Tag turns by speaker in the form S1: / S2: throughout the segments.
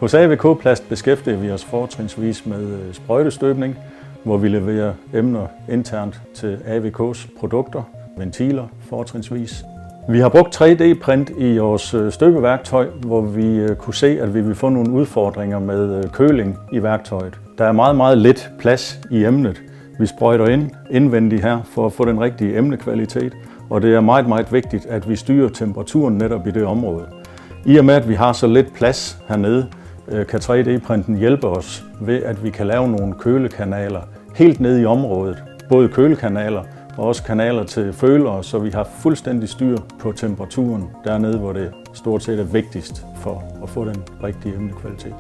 S1: Hos AVK Plast beskæftiger vi os fortrinsvis med sprøjtestøbning, hvor vi leverer emner internt til AVK's produkter, ventiler fortrinsvis. Vi har brugt 3D-print i vores støbeværktøj, hvor vi kunne se, at vi vil få nogle udfordringer med køling i værktøjet. Der er meget lidt plads i emnet. Vi sprøjter ind indvendigt her for at få den rigtige emnekvalitet, og det er meget vigtigt, at vi styrer temperaturen netop i det område. I og med, at vi har så lidt plads hernede, kan 3D-printen hjælpe os ved, at vi kan lave nogle kølekanaler helt nede i området. Både kølekanaler og også kanaler til følere, så vi har fuldstændig styr på temperaturen dernede, hvor det stort set er vigtigst for at få den rigtige emnekvalitet.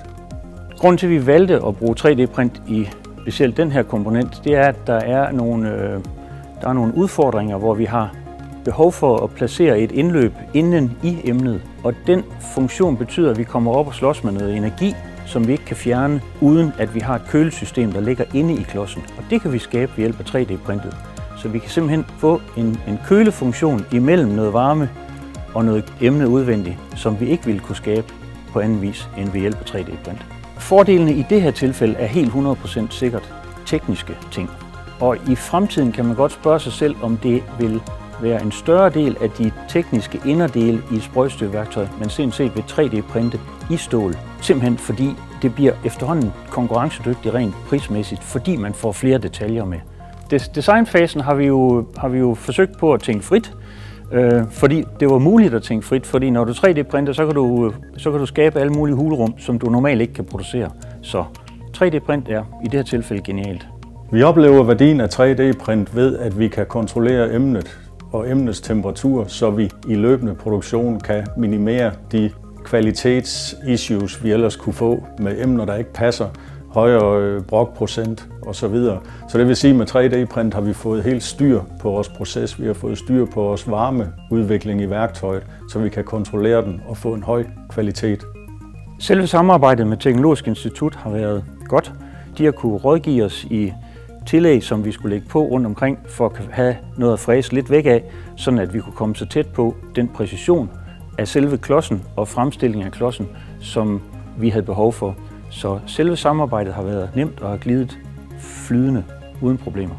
S2: Grunden til, at vi valgte at bruge 3D-print i specielt den her komponent, det er, at der er nogle udfordringer, hvor vi har behov for at placere et indløb inden i emnet. Og den funktion betyder, at vi kommer op og slås med noget energi, som vi ikke kan fjerne, uden at vi har et kølesystem, der ligger inde i klodsen. Og det kan vi skabe ved hjælp af 3D-printet. Så vi kan simpelthen få en kølefunktion imellem noget varme og noget emne udvendigt, som vi ikke ville kunne skabe på anden vis end ved hjælp af 3D-print. Fordelene i det her tilfælde er helt 100% sikkert tekniske ting. Og i fremtiden kan man godt spørge sig selv, om det vil være en større del af de tekniske inderdele i et sprøjtestøbeværktøj, men set ved 3D-printe i stål. Simpelthen fordi det bliver efterhånden konkurrencedygtigt rent prismæssigt, fordi man får flere detaljer med. Designfasen har vi jo forsøgt på at tænke frit, fordi det var muligt at tænke frit, fordi når du 3D-printer, så kan du skabe alle mulige hulrum, som du normalt ikke kan producere. Så 3D-print er i det her tilfælde genialt.
S1: Vi oplever værdien af 3D-print ved, at vi kan kontrollere emnet og emnets temperatur, så vi i løbende produktion kan minimere de kvalitetsissues, vi ellers kunne få med emner, der ikke passer, højere brokprocent osv. Så det vil sige, at med 3D-print har vi fået helt styr på vores proces. Vi har fået styr på vores varmeudvikling i værktøjet, så vi kan kontrollere den og få en høj kvalitet.
S2: Selve samarbejdet med Teknologisk Institut har været godt. De har kunne rådgive os i tillæg, som vi skulle lægge på rundt omkring, for at have noget at fræse lidt væk af, sådan at vi kunne komme så tæt på den præcision af selve klodsen og fremstillingen af klodsen, som vi havde behov for. Så selve samarbejdet har været nemt og har glidet flydende uden problemer.